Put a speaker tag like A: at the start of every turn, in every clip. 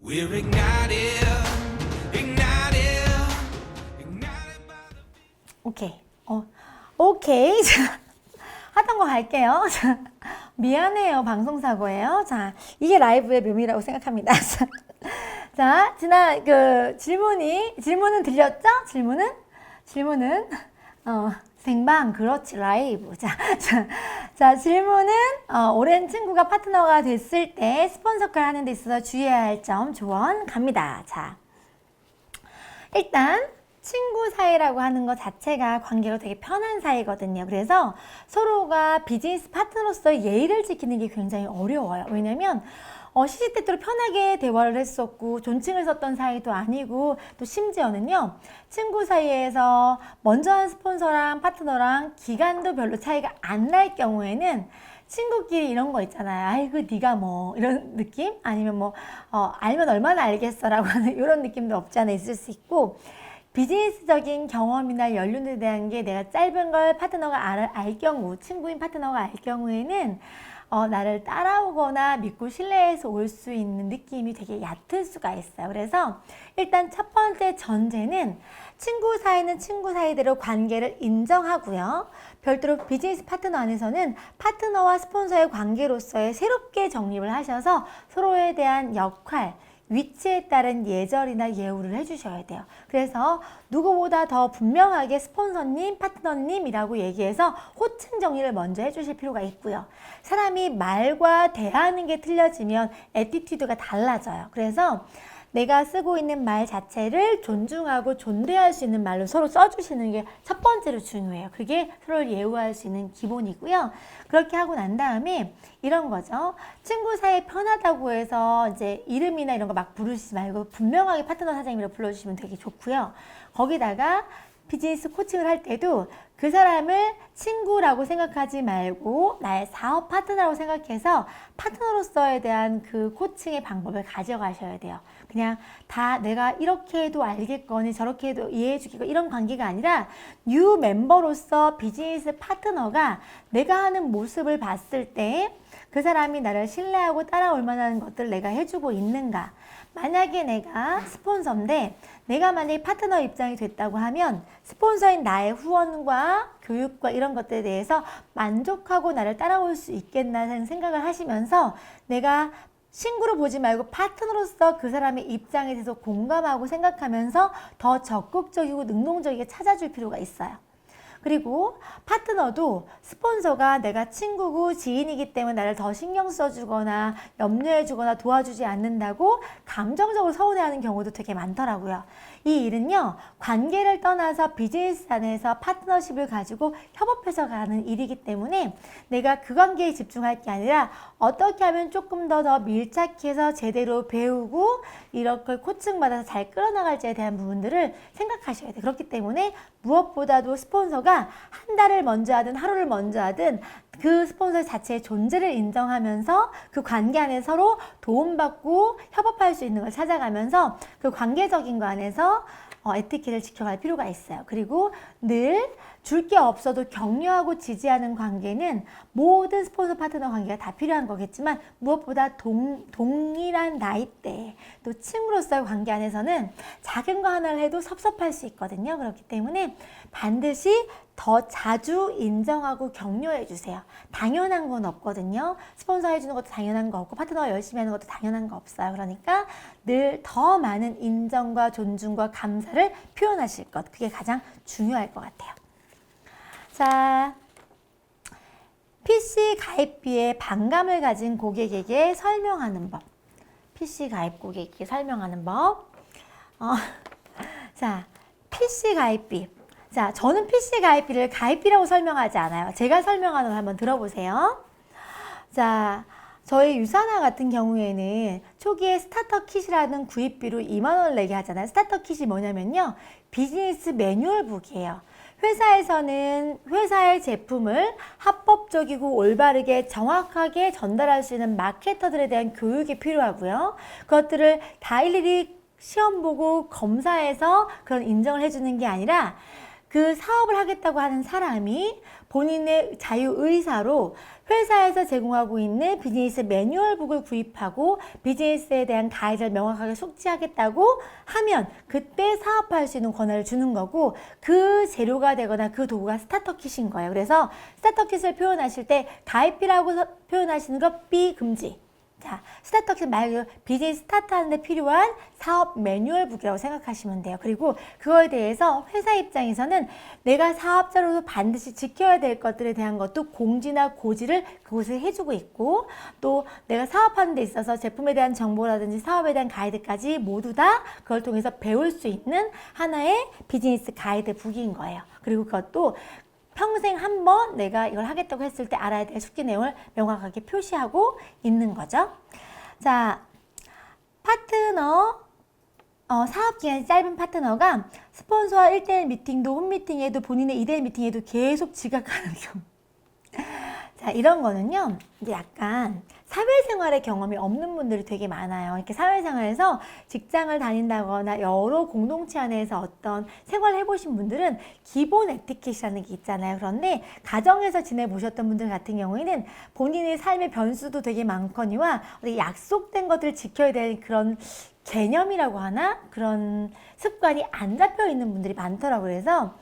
A: We're ignited, ignited, ignited by the
B: 오케이. 오케이. 자, 하던 거 갈게요. 자, 미안해요. 방송사고예요. 자, 이게 라이브의 묘미라고 생각합니다. 자, 지난 질문은 들렸죠? 질문은, 생방, 그렇지, 라이브. 자, 질문은, 오랜 친구가 파트너가 됐을 때 스폰서 역할을 하는 데 있어서 주의해야 할 점 조언 갑니다. 자, 일단, 친구 사이라고 하는 것 자체가 관계가 되게 편한 사이거든요. 그래서 서로가 비즈니스 파트너로서의 예의를 지키는 게 굉장히 어려워요. 왜냐면 시시때때로 편하게 대화를 했었고 존칭을 썼던 사이도 아니고 또 심지어는요. 친구 사이에서 먼저 한 스폰서랑 파트너랑 기간도 별로 차이가 안 날 경우에는 친구끼리 이런 거 있잖아요. 아이고 네가 뭐 이런 느낌? 아니면 뭐 알면 얼마나 알겠어라고 하는 이런 느낌도 없지 않아 있을 수 있고 비즈니스적인 경험이나 연륜에 대한 게 내가 짧은 걸 파트너가 알 경우, 친구인 파트너가 알 경우에는 나를 따라오거나 믿고 신뢰해서 올 수 있는 느낌이 되게 얕을 수가 있어요. 그래서 일단 첫 번째 전제는 친구 사이는 친구 사이대로 관계를 인정하고요. 별도로 비즈니스 파트너 안에서는 파트너와 스폰서의 관계로서의 새롭게 정립을 하셔서 서로에 대한 역할, 위치에 따른 예절이나 예우를 해주셔야 돼요. 그래서 누구보다 더 분명하게 스폰서님, 파트너님이라고 얘기해서 호칭 정리를 먼저 해주실 필요가 있고요. 사람이 말과 대하는 게 틀려지면 애티튜드가 달라져요. 그래서 내가 쓰고 있는 말 자체를 존중하고 존대할 수 있는 말로 서로 써주시는 게 첫 번째로 중요해요. 그게 서로를 예우할 수 있는 기본이고요. 그렇게 하고 난 다음에 이런 거죠. 친구 사이 편하다고 해서 이제 이름이나 이런 거 막 부르시지 말고 분명하게 파트너 사장님이라고 불러주시면 되게 좋고요. 거기다가 비즈니스 코칭을 할 때도 그 사람을 친구라고 생각하지 말고 나의 사업 파트너라고 생각해서 파트너로서에 대한 그 코칭의 방법을 가져가셔야 돼요. 그냥 다 내가 이렇게 해도 알겠거니 저렇게 해도 이해해주겠고 이런 관계가 아니라 뉴 멤버로서 비즈니스 파트너가 내가 하는 모습을 봤을 때 그 사람이 나를 신뢰하고 따라올 만한 것들을 내가 해주고 있는가. 만약에 내가 스폰서인데 내가 만약에 파트너 입장이 됐다고 하면 스폰서인 나의 후원과 교육과 이런 것들에 대해서 만족하고 나를 따라올 수 있겠다는 생각을 하시면서 내가 친구로 보지 말고 파트너로서 그 사람의 입장에 대해서 공감하고 생각하면서 더 적극적이고 능동적이게 찾아줄 필요가 있어요. 그리고 파트너도 스폰서가 내가 친구고 지인이기 때문에 나를 더 신경 써주거나 염려해주거나 도와주지 않는다고 감정적으로 서운해하는 경우도 되게 많더라고요. 이 일은요, 관계를 떠나서 비즈니스 안에서 파트너십을 가지고 협업해서 가는 일이기 때문에 내가 그 관계에 집중할 게 아니라 어떻게 하면 조금 더 밀착해서 제대로 배우고 이렇게 코칭받아서 잘 끌어나갈지에 대한 부분들을 생각하셔야 돼요. 그렇기 때문에 무엇보다도 스폰서가 한 달을 먼저 하든 하루를 먼저 하든 그 스폰서 자체의 존재를 인정하면서 그 관계 안에 서로 도움받고 협업할 수 있는 걸 찾아가면서 그 관계적인 거 안에서 에티켓을 지켜갈 필요가 있어요. 그리고 늘 줄 게 없어도 격려하고 지지하는 관계는 모든 스폰서 파트너 관계가 다 필요한 거겠지만 무엇보다 동일한 나이대 또 친구로서의 관계 안에서는 작은 거 하나를 해도 섭섭할 수 있거든요. 그렇기 때문에 반드시 더 자주 인정하고 격려해 주세요. 당연한 건 없거든요. 스폰서 해주는 것도 당연한 거 없고 파트너가 열심히 하는 것도 당연한 거 없어요. 그러니까 늘 더 많은 인정과 존중과 감사를 표현하실 것. 그게 가장 중요할 것 같아요. 자, PC 가입비에 반감을 가진 고객에게 설명하는 법. PC 가입 고객에게 설명하는 법. 자, PC 가입비. 자, 저는 PC 가입비를 가입비라고 설명하지 않아요. 제가 설명하는 걸 한번 들어보세요. 자, 저희 유산화 같은 경우에는 초기에 스타터 킷이라는 구입비로 2만 원을 내게 하잖아요. 스타터 킷이 뭐냐면요. 비즈니스 매뉴얼북이에요. 회사에서는 회사의 제품을 합법적이고 올바르게 정확하게 전달할 수 있는 마케터들에 대한 교육이 필요하고요. 그것들을 다 일일이 시험 보고 검사해서 그런 인정을 해주는 게 아니라 그 사업을 하겠다고 하는 사람이 본인의 자유의사로 회사에서 제공하고 있는 비즈니스 매뉴얼북을 구입하고 비즈니스에 대한 가이드를 명확하게 숙지하겠다고 하면 그때 사업할 수 있는 권한을 주는 거고, 그 재료가 되거나 그 도구가 스타터킷인 거예요. 그래서 스타터킷을 표현하실 때 가입비라고 표현하시는 거 B 금지. 자, 스타터킷 말 그대로 비즈니스 스타트하는 데 필요한 사업 매뉴얼북이라고 생각하시면 돼요. 그리고 그거에 대해서 회사 입장에서는 내가 사업자로서 반드시 지켜야 될 것들에 대한 것도 공지나 고지를 그곳에 해주고 있고, 또 내가 사업하는 데 있어서 제품에 대한 정보라든지 사업에 대한 가이드까지 모두 다 그걸 통해서 배울 수 있는 하나의 비즈니스 가이드북인 거예요. 그리고 그것도 평생 한 번 내가 이걸 하겠다고 했을 때 알아야 될 숙지 내용을 명확하게 표시하고 있는 거죠. 자, 파트너, 사업 기간이 짧은 파트너가 스폰서와 1대1 미팅도 홈미팅에도 본인의 2대1 미팅에도 계속 지각하는 경우. 자, 이런 거는요, 이제 약간 사회생활의 경험이 없는 분들이 되게 많아요. 이렇게 사회생활에서 직장을 다닌다거나 여러 공동체 안에서 어떤 생활을 해보신 분들은 기본 에티켓이라는 게 있잖아요. 그런데 가정에서 지내보셨던 분들 같은 경우에는 본인의 삶의 변수도 되게 많거니와 약속된 것들을 지켜야 되는 그런 개념이라고 하나? 그런 습관이 안 잡혀 있는 분들이 많더라고요. 그래서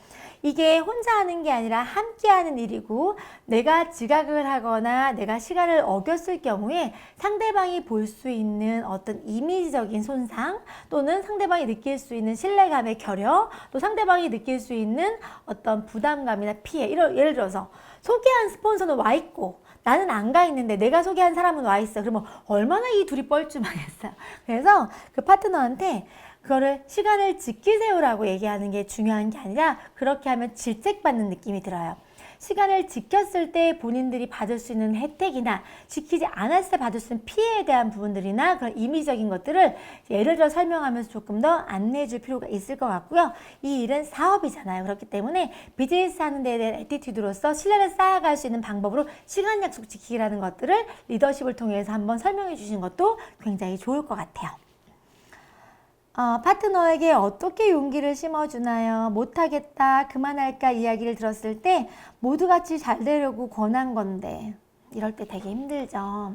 B: 이게 혼자 하는 게 아니라 함께 하는 일이고, 내가 지각을 하거나 내가 시간을 어겼을 경우에 상대방이 볼 수 있는 어떤 이미지적인 손상, 또는 상대방이 느낄 수 있는 신뢰감의 결여, 또 상대방이 느낄 수 있는 어떤 부담감이나 피해, 예를 들어서 소개한 스폰서는 와 있고 나는 안 가 있는데 내가 소개한 사람은 와 있어. 그러면 얼마나 이 둘이 뻘쭘하겠어요. 그래서 그 파트너한테 그거를 시간을 지키세요라고 얘기하는 게 중요한 게 아니라, 그렇게 하면 질책받는 느낌이 들어요. 시간을 지켰을 때 본인들이 받을 수 있는 혜택이나 지키지 않았을 때 받을 수 있는 피해에 대한 부분들이나 그런 이미적인 것들을 예를 들어 설명하면서 조금 더 안내해 줄 필요가 있을 것 같고요. 이 일은 사업이잖아요. 그렇기 때문에 비즈니스 하는 데에 대한 애티튜드로서 신뢰를 쌓아갈 수 있는 방법으로 시간 약속 지키기라는 것들을 리더십을 통해서 한번 설명해 주신 것도 굉장히 좋을 것 같아요. 파트너에게 어떻게 용기를 심어주나요? 못하겠다, 그만할까 이야기를 들었을 때 모두 같이 잘 되려고 권한 건데 이럴 때 되게 힘들죠.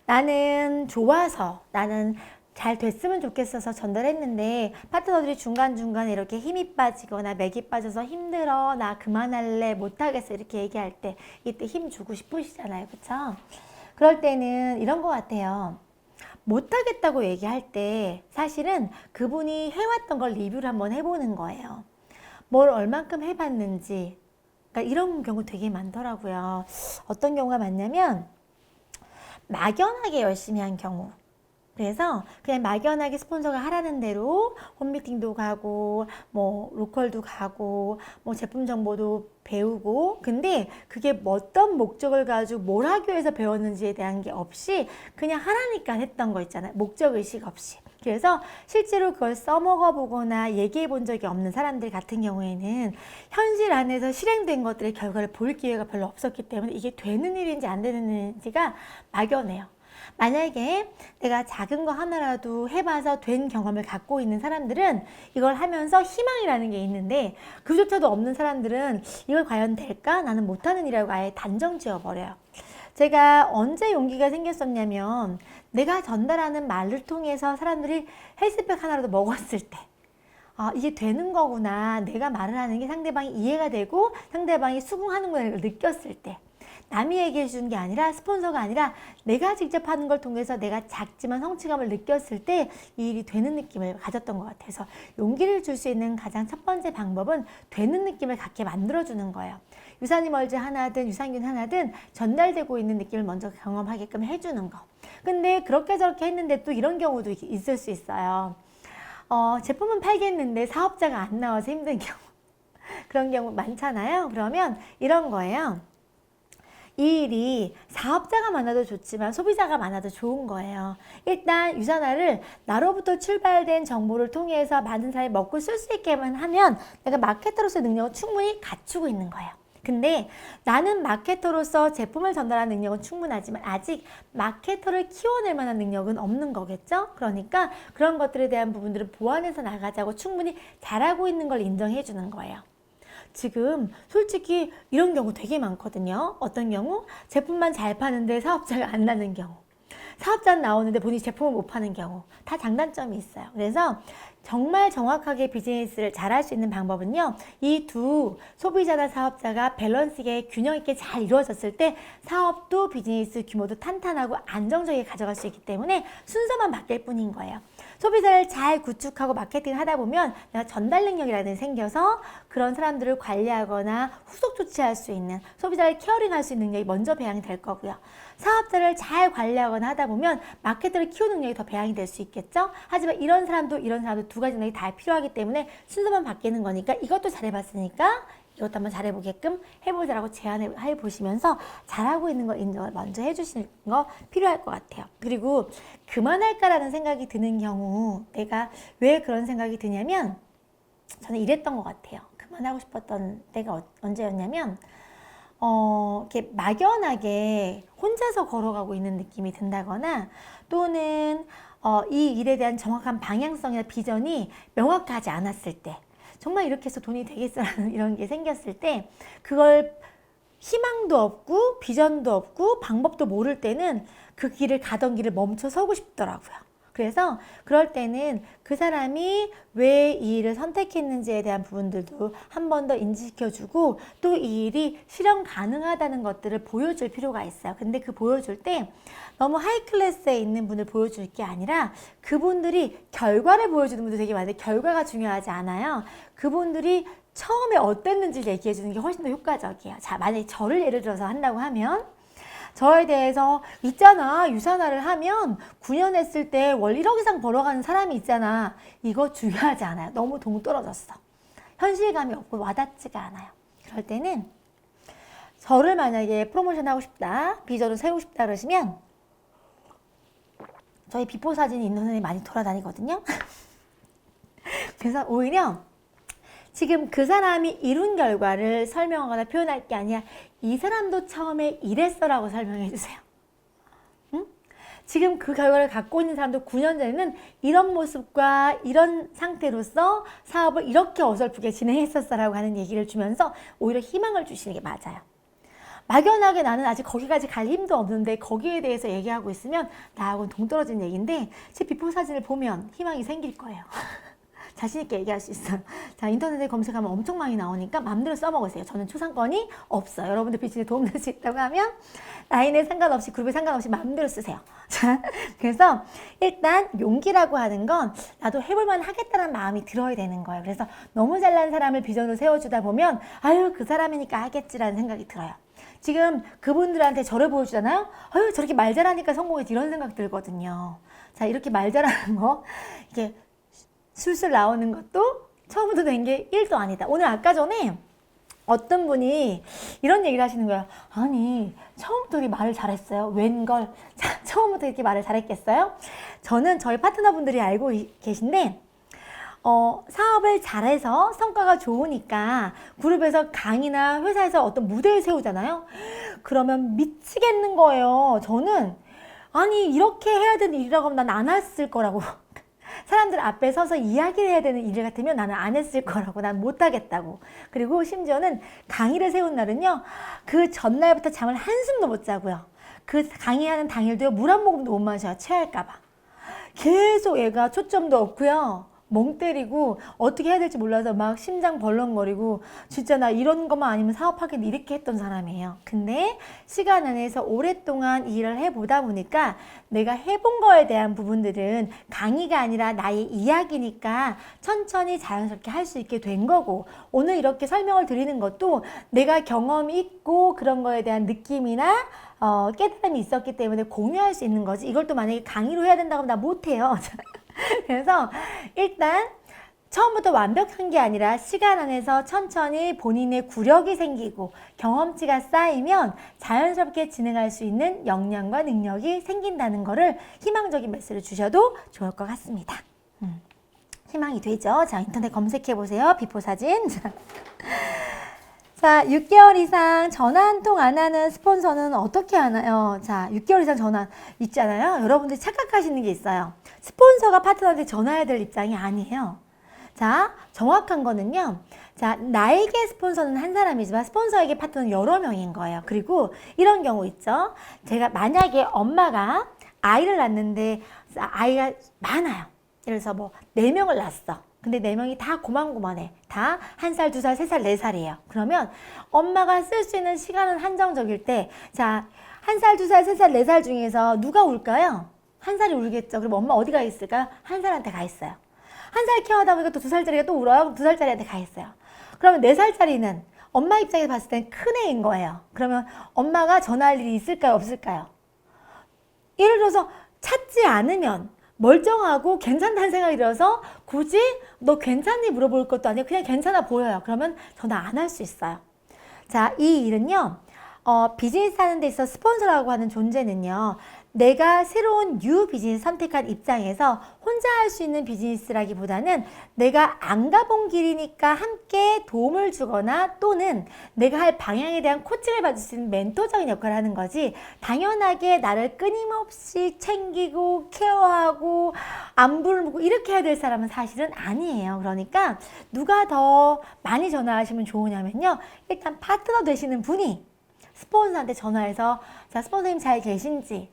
B: 나는 좋아서, 나는 잘 됐으면 좋겠어서 전달했는데 파트너들이 중간중간에 이렇게 힘이 빠지거나 맥이 빠져서 힘들어, 나 그만할래, 못하겠어 이렇게 얘기할 때 이때 힘 주고 싶으시잖아요. 그쵸? 그럴 때는 이런 것 같아요. 못하겠다고 얘기할 때 사실은 그분이 해왔던 걸 리뷰를 한번 해보는 거예요. 뭘 얼만큼 해봤는지. 그러니까 이런 경우 되게 많더라고요. 어떤 경우가 많냐면 막연하게 열심히 한 경우. 그래서 그냥 막연하게 스폰서가 하라는 대로 홈미팅도 가고 뭐 로컬도 가고 뭐 제품 정보도 배우고, 근데 그게 어떤 목적을 가지고 뭘 하기 위해서 배웠는지에 대한 게 없이 그냥 하라니까 했던 거 있잖아요. 목적의식 없이. 그래서 실제로 그걸 써먹어 보거나 얘기해 본 적이 없는 사람들 같은 경우에는 현실 안에서 실행된 것들의 결과를 볼 기회가 별로 없었기 때문에 이게 되는 일인지 안 되는 일인지가 막연해요. 만약에 내가 작은 거 하나라도 해봐서 된 경험을 갖고 있는 사람들은 이걸 하면서 희망이라는 게 있는데, 그조차도 없는 사람들은 이걸 과연 될까? 나는 못하는 일이라고 아예 단정 지어버려요. 제가 언제 용기가 생겼었냐면, 내가 전달하는 말을 통해서 사람들이 헬스팩 하나라도 먹었을 때, 이게 되는 거구나, 내가 말을 하는 게 상대방이 이해가 되고 상대방이 수긍하는구나 이걸 느꼈을 때, 남이 얘기해 주는 게 아니라 스폰서가 아니라 내가 직접 하는 걸 통해서 내가 작지만 성취감을 느꼈을 때 이 일이 되는 느낌을 가졌던 것 같아서, 용기를 줄 수 있는 가장 첫 번째 방법은 되는 느낌을 갖게 만들어주는 거예요. 유산이 멀지 하나든 유산균 하나든 전달되고 있는 느낌을 먼저 경험하게끔 해주는 거. 근데 그렇게 저렇게 했는데 또 이런 경우도 있을 수 있어요. 제품은 팔겠는데 사업자가 안 나와서 힘든 경우. 그런 경우 많잖아요. 그러면 이런 거예요. 이 일이 사업자가 많아도 좋지만 소비자가 많아도 좋은 거예요. 일단 유산화를 나로부터 출발된 정보를 통해서 많은 사람이 먹고 쓸 수 있게만 하면 내가 마케터로서의 능력을 충분히 갖추고 있는 거예요. 근데 나는 마케터로서 제품을 전달하는 능력은 충분하지만 아직 마케터를 키워낼 만한 능력은 없는 거겠죠? 그러니까 그런 것들에 대한 부분들을 보완해서 나가자고 충분히 잘하고 있는 걸 인정해 주는 거예요. 지금 솔직히 이런 경우 되게 많거든요. 어떤 경우? 제품만 잘 파는데 사업자가 안 나는 경우. 사업자는 나오는데 본인이 제품을 못 파는 경우. 다 장단점이 있어요. 그래서 정말 정확하게 비즈니스를 잘할 수 있는 방법은요. 이 두 소비자나 사업자가 밸런스 있게 균형 있게 잘 이루어졌을 때 사업도 비즈니스 규모도 탄탄하고 안정적이게 가져갈 수 있기 때문에 순서만 바뀔 뿐인 거예요. 소비자를 잘 구축하고 마케팅을 하다 보면 내가 전달 능력이라는 게 생겨서 그런 사람들을 관리하거나 후속 조치할 수 있는 소비자를 케어링할 수 있는 능력이 먼저 배양이 될 거고요. 사업자를 잘 관리하거나 하다 보면 마케터를 키우는 능력이 더 배양이 될 수 있겠죠. 하지만 이런 사람도 두 가지 능력이 다 필요하기 때문에 순서만 바뀌는 거니까 이것도 잘해봤으니까 이것도 한번 잘해보게끔 해보자라고 제안해 보시면서 잘하고 있는 거 인정을 먼저 해주시는 거 필요할 것 같아요. 그리고 그만할까라는 생각이 드는 경우 내가 왜 그런 생각이 드냐면 저는 이랬던 것 같아요. 그만하고 싶었던 때가 언제였냐면 이렇게 막연하게 혼자서 걸어가고 있는 느낌이 든다거나 또는 이 일에 대한 정확한 방향성이나 비전이 명확하지 않았을 때 정말 이렇게 해서 돈이 되겠어라는 이런 게 생겼을 때 그걸 희망도 없고 비전도 없고 방법도 모를 때는 그 길을 가던 길을 멈춰 서고 싶더라고요. 그래서 그럴 때는 그 사람이 왜 이 일을 선택했는지에 대한 부분들도 한 번 더 인지시켜주고 또 이 일이 실현 가능하다는 것들을 보여줄 필요가 있어요. 근데 그 보여줄 때 너무 하이 클래스에 있는 분을 보여줄 게 아니라 그분들이 결과를 보여주는 분들 되게 많은데 결과가 중요하지 않아요. 그분들이 처음에 어땠는지를 얘기해 주는 게 훨씬 더 효과적이에요. 자, 만약에 저를 예를 들어서 한다고 하면 저에 대해서 있잖아 유산화를 하면 9년 했을 때 월 1억 이상 벌어가는 사람이 있잖아. 이거 중요하지 않아요. 너무 동떨어졌어. 현실감이 없고 와닿지가 않아요. 그럴 때는 저를 만약에 프로모션 하고 싶다 비전을 세우고 싶다 그러시면 저희 비포 사진이 인터넷에 많이 돌아다니거든요. 그래서 오히려 지금 그 사람이 이룬 결과를 설명하거나 표현할 게 아니라 이 사람도 처음에 이랬어라고 설명해 주세요. 응? 지금 그 결과를 갖고 있는 사람도 9년 전에는 이런 모습과 이런 상태로서 사업을 이렇게 어설프게 진행했었어라고 하는 얘기를 주면서 오히려 희망을 주시는 게 맞아요. 막연하게 나는 아직 거기까지 갈 힘도 없는데 거기에 대해서 얘기하고 있으면 나하고는 동떨어진 얘기인데 제 비포 사진을 보면 희망이 생길 거예요. 자신있게 얘기할 수 있어요. 자, 인터넷에 검색하면 엄청 많이 나오니까 마음대로 써먹으세요. 저는 초상권이 없어요. 여러분들 비즈니스에 도움될 수 있다고 하면 라인에 상관없이 그룹에 상관없이 마음대로 쓰세요. 자, 그래서 일단 용기라고 하는 건 나도 해볼만 하겠다는 마음이 들어야 되는 거예요. 그래서 너무 잘난 사람을 비전으로 세워주다 보면 아유 그 사람이니까 하겠지라는 생각이 들어요. 지금 그분들한테 저를 보여주잖아요. 아유 저렇게 말 잘하니까 성공했지 이런 생각 들거든요. 자, 이렇게 말 잘하는 거 이게 술술 나오는 것도 처음부터 된 게 1도 아니다. 오늘 아까 전에 어떤 분이 이런 얘기를 하시는 거예요. 아니 처음부터 이렇게 말을 잘했어요. 웬걸. 자, 처음부터 이렇게 말을 잘했겠어요? 저는 저희 파트너분들이 알고 계신데 사업을 잘해서 성과가 좋으니까 그룹에서 강의나 회사에서 어떤 무대를 세우잖아요. 그러면 미치겠는 거예요. 저는 아니 이렇게 해야 되는 일이라고 하면 난 안 했을 거라고. 사람들 앞에 서서 이야기를 해야 되는 일 같으면 나는 안 했을 거라고. 난 못하겠다고. 그리고 심지어는 강의를 세운 날은요. 그 전날부터 잠을 한숨도 못 자고요. 그 강의하는 당일도요. 물 한 모금도 못 마셔요. 체할까 봐. 계속 얘가 초점도 없고요. 멍 때리고 어떻게 해야 될지 몰라서 막 심장 벌렁거리고 진짜 나 이런 것만 아니면 사업하겠네 이렇게 했던 사람이에요. 근데 시간 안에서 오랫동안 이 일을 해보다 보니까 내가 해본 거에 대한 부분들은 강의가 아니라 나의 이야기니까 천천히 자연스럽게 할 수 있게 된 거고 오늘 이렇게 설명을 드리는 것도 내가 경험이 있고 그런 거에 대한 느낌이나 깨달음이 있었기 때문에 공유할 수 있는 거지. 이걸 또 만약에 강의로 해야 된다고 하면 나 못해요. 그래서 일단 처음부터 완벽한 게 아니라 시간 안에서 천천히 본인의 구력이 생기고 경험치가 쌓이면 자연스럽게 진행할 수 있는 역량과 능력이 생긴다는 거를 희망적인 메시지를 주셔도 좋을 것 같습니다. 희망이 되죠? 자, 인터넷 검색해 보세요. 비포 사진. 자, 6개월 이상 전화 한 통 안 하는 스폰서는 어떻게 하나요? 자, 6개월 이상 전화 있잖아요. 여러분들이 착각하시는 게 있어요. 스폰서가 파트너한테 전화해야 될 입장이 아니에요. 자, 정확한 거는요. 자, 나에게 스폰서는 한 사람이지만 스폰서에게 파트너는 여러 명인 거예요. 그리고 이런 경우 있죠. 제가 만약에 엄마가 아이를 낳는데 아이가 많아요. 예를 들어서 뭐 4명을 낳았어. 근데 4명이 다 고만고만해. 다 1살, 2살, 3살, 4살이에요. 그러면 엄마가 쓸 수 있는 시간은 한정적일 때, 자, 1살, 2살, 3살, 4살 중에서 누가 울까요? 1살이 울겠죠. 그럼 엄마 어디 가 있을까요? 1살한테 가 있어요. 1살 케어하다 보니까 또 2살짜리가 또 울어요. 2살짜리한테 가 있어요. 그러면 4살짜리는 엄마 입장에서 봤을 땐 큰 애인 거예요. 그러면 엄마가 전화할 일이 있을까요? 없을까요? 예를 들어서 찾지 않으면 멀쩡하고 괜찮다는 생각이 들어서 굳이 너 괜찮니 물어볼 것도 아니고 그냥 괜찮아 보여요. 그러면 전화 안 할 수 있어요. 자, 이 일은요. 비즈니스 하는 데 있어 스폰서라고 하는 존재는요. 내가 새로운 뉴 비즈니스 선택한 입장에서 혼자 할 수 있는 비즈니스라기보다는 내가 안 가본 길이니까 함께 도움을 주거나 또는 내가 할 방향에 대한 코칭을 받을 수 있는 멘토적인 역할을 하는 거지, 당연하게 나를 끊임없이 챙기고 케어하고 안부를 묻고 이렇게 해야 될 사람은 사실은 아니에요. 그러니까 누가 더 많이 전화하시면 좋으냐면요. 일단 파트너 되시는 분이 스폰서한테 전화해서 자, 스폰서님 잘 계신지,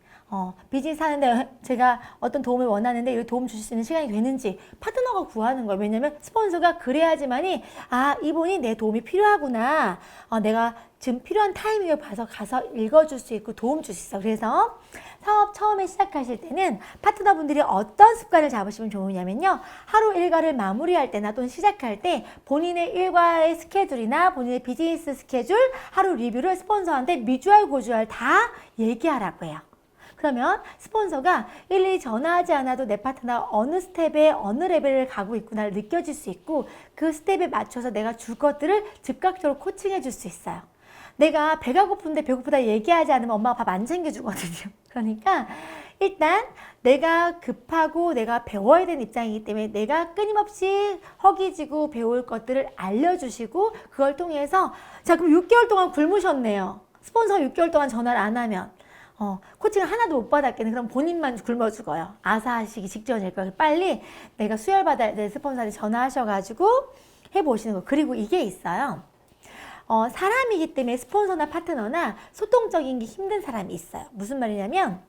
B: 비즈니스 하는데 제가 어떤 도움을 원하는데 이 도움 주실 수 있는 시간이 되는지 파트너가 구하는 거예요. 왜냐면 스폰서가 그래야지만이 아, 이분이 내 도움이 필요하구나. 내가 지금 필요한 타이밍을 봐서 가서 읽어줄 수 있고 도움 줄 수 있어. 그래서 사업 처음에 시작하실 때는 파트너분들이 어떤 습관을 잡으시면 좋으냐면요. 하루 일과를 마무리할 때나 또는 시작할 때 본인의 일과의 스케줄이나 본인의 비즈니스 스케줄, 하루 리뷰를 스폰서한테 미주알 고주알 다 얘기하라고 해요. 그러면 스폰서가 일일이 전화하지 않아도 내 파트너가 어느 스텝에 어느 레벨을 가고 있구나를 느껴질 수 있고 그 스텝에 맞춰서 내가 줄 것들을 즉각적으로 코칭해 줄 수 있어요. 내가 배가 고픈데 배고프다 얘기하지 않으면 엄마가 밥 안 챙겨주거든요. 그러니까 일단 내가 급하고 내가 배워야 되는 입장이기 때문에 내가 끊임없이 허기지고 배울 것들을 알려주시고 그걸 통해서 자, 그럼 6개월 동안 굶으셨네요. 스폰서가 6개월 동안 전화를 안 하면 코칭을 하나도 못 받았겠네. 그럼 본인만 굶어 죽어요. 아사하시기 직전일 거예요. 빨리 내가 수혈받아야 될 스폰서한테 전화하셔가지고 해보시는 거. 그리고 이게 있어요. 사람이기 때문에 스폰서나 파트너나 소통적인 게 힘든 사람이 있어요. 무슨 말이냐면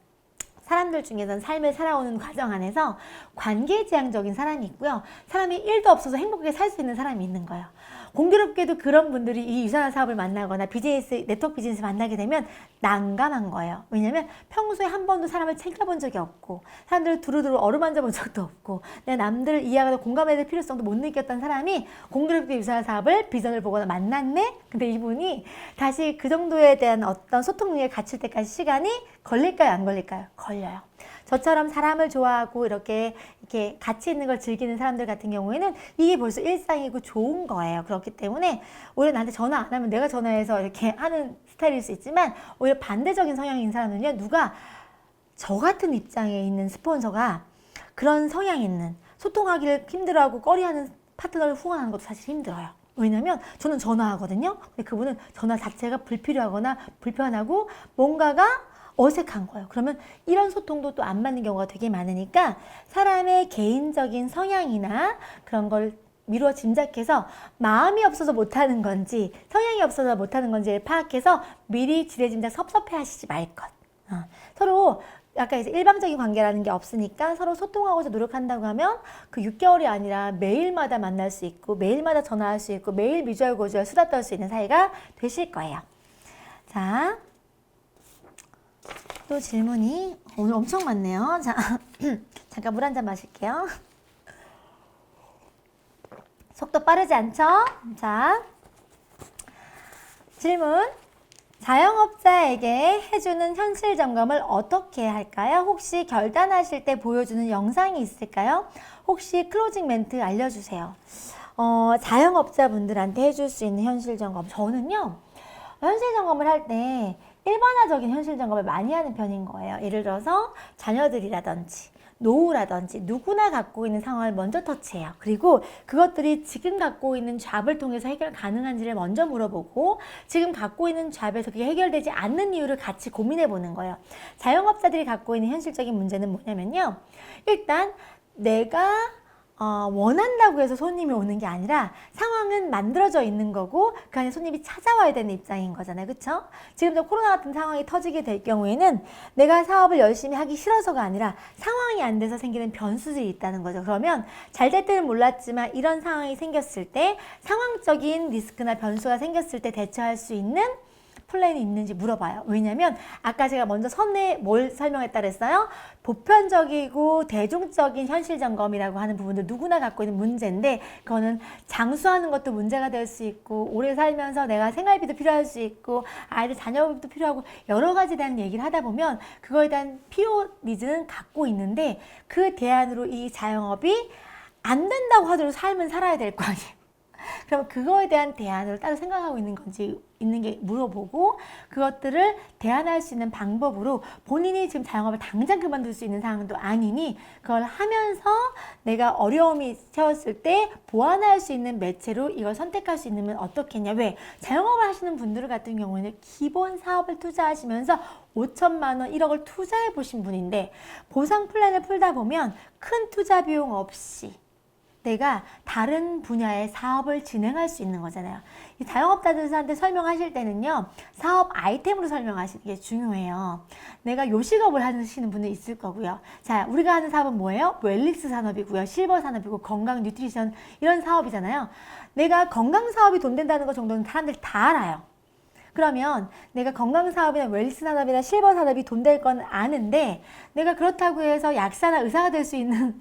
B: 사람들 중에서는 삶을 살아오는 과정 안에서 관계지향적인 사람이 있고요. 사람이 1도 없어서 행복하게 살 수 있는 사람이 있는 거예요. 공교롭게도 그런 분들이 이 유산화 사업을 만나거나 비즈니스, 네트워크 비즈니스 만나게 되면 난감한 거예요. 왜냐면 평소에 한 번도 사람을 챙겨본 적이 없고 사람들을 두루두루 어루만져 본 적도 없고 내가 남들을 이해하고 공감해야 될 필요성도 못 느꼈던 사람이 공교롭게 유산화 사업을 비전을 보거나 만났네? 근데 이분이 다시 그 정도에 대한 어떤 소통 능력을 갖출 때까지 시간이 걸릴까요? 안 걸릴까요? 걸려요. 저처럼 사람을 좋아하고 이렇게 가치 있는 걸 즐기는 사람들 같은 경우에는 이게 벌써 일상이고 좋은 거예요. 그렇기 때문에 오히려 나한테 전화 안 하면 내가 전화해서 이렇게 하는 스타일일 수 있지만 오히려 반대적인 성향인 사람은요. 누가 저 같은 입장에 있는 스폰서가 그런 성향 있는 소통하기를 힘들어하고 꺼리하는 파트너를 후원하는 것도 사실 힘들어요. 왜냐면 저는 전화하거든요. 근데 그분은 전화 자체가 불필요하거나 불편하고 뭔가가 어색한 거예요. 그러면 이런 소통도 또 안 맞는 경우가 되게 많으니까 사람의 개인적인 성향이나 그런 걸 미루어 짐작해서 마음이 없어서 못하는 건지 성향이 없어서 못하는 건지를 파악해서 미리 지레짐작 섭섭해 하시지 말 것. 서로 아까 이제 일방적인 관계라는 게 없으니까 서로 소통하고자 노력한다고 하면 그 6개월이 아니라 매일마다 만날 수 있고 매일마다 전화할 수 있고 매일 미주알 고주알 수다 떨 수 있는 사이가 되실 거예요. 자, 또 질문이 오늘 엄청 많네요. 자, 잠깐 물 한 잔 마실게요. 속도 빠르지 않죠? 자, 질문. 자영업자에게 해주는 현실 점검을 어떻게 할까요? 혹시 결단하실 때 보여주는 영상이 있을까요? 혹시 클로징 멘트 알려주세요. 자영업자분들한테 해줄 수 있는 현실 점검. 저는요, 현실 점검을 할 때 일반화적인 현실 점검을 많이 하는 편인 거예요. 예를 들어서 자녀들이라든지 노후라든지 누구나 갖고 있는 상황을 먼저 터치해요. 그리고 그것들이 지금 갖고 있는 잡을 통해서 해결 가능한지를 먼저 물어보고 지금 갖고 있는 잡에서 그게 해결되지 않는 이유를 같이 고민해 보는 거예요. 자영업자들이 갖고 있는 현실적인 문제는 뭐냐면요. 일단 내가 원한다고 해서 손님이 오는 게 아니라 상황은 만들어져 있는 거고 그 안에 손님이 찾아와야 되는 입장인 거잖아요. 그쵸? 지금 저 코로나 같은 상황이 터지게 될 경우에는 내가 사업을 열심히 하기 싫어서가 아니라 상황이 안 돼서 생기는 변수들이 있다는 거죠. 그러면 잘 될 때는 몰랐지만 이런 상황이 생겼을 때 상황적인 리스크나 변수가 생겼을 때 대처할 수 있는 플랜이 있는지 물어봐요. 왜냐면 아까 제가 먼저 선에 뭘 설명했다 그랬어요? 보편적이고 대중적인 현실 점검이라고 하는 부분들 누구나 갖고 있는 문제인데 그거는 장수하는 것도 문제가 될 수 있고 오래 살면서 내가 생활비도 필요할 수 있고 아이들 자녀비도 필요하고 여러 가지에 대한 얘기를 하다 보면 그거에 대한 필요 니즈는 갖고 있는데 그 대안으로 이 자영업이 안 된다고 하더라도 삶은 살아야 될 거 아니에요. 그럼 그거에 대한 대안을 따로 생각하고 있는 건지 있는 게 물어보고 그것들을 대안할 수 있는 방법으로 본인이 지금 자영업을 당장 그만둘 수 있는 상황도 아니니 그걸 하면서 내가 어려움이 채웠을 때 보완할 수 있는 매체로 이걸 선택할 수 있는 어떻겠냐. 왜? 자영업을 하시는 분들 같은 경우에는 기본 사업을 투자하시면서 5천만 원, 1억을 투자해 보신 분인데 보상 플랜을 풀다 보면 큰 투자 비용 없이 내가 다른 분야의 사업을 진행할 수 있는 거잖아요. 이 자영업자들한테 설명하실 때는요, 사업 아이템으로 설명하시는 게 중요해요. 내가 요식업을 하시는 분들 있을 거고요. 자, 우리가 하는 사업은 뭐예요? 웰릭스 산업이고요. 실버 산업이고 건강 뉴트리션 이런 사업이잖아요. 내가 건강 사업이 돈 된다는 거 정도는 사람들 다 알아요. 그러면 내가 건강 사업이나 웰리스 산업이나 실버 산업이 돈 될 건 아는데 내가 그렇다고 해서 약사나 의사가 될 수 있는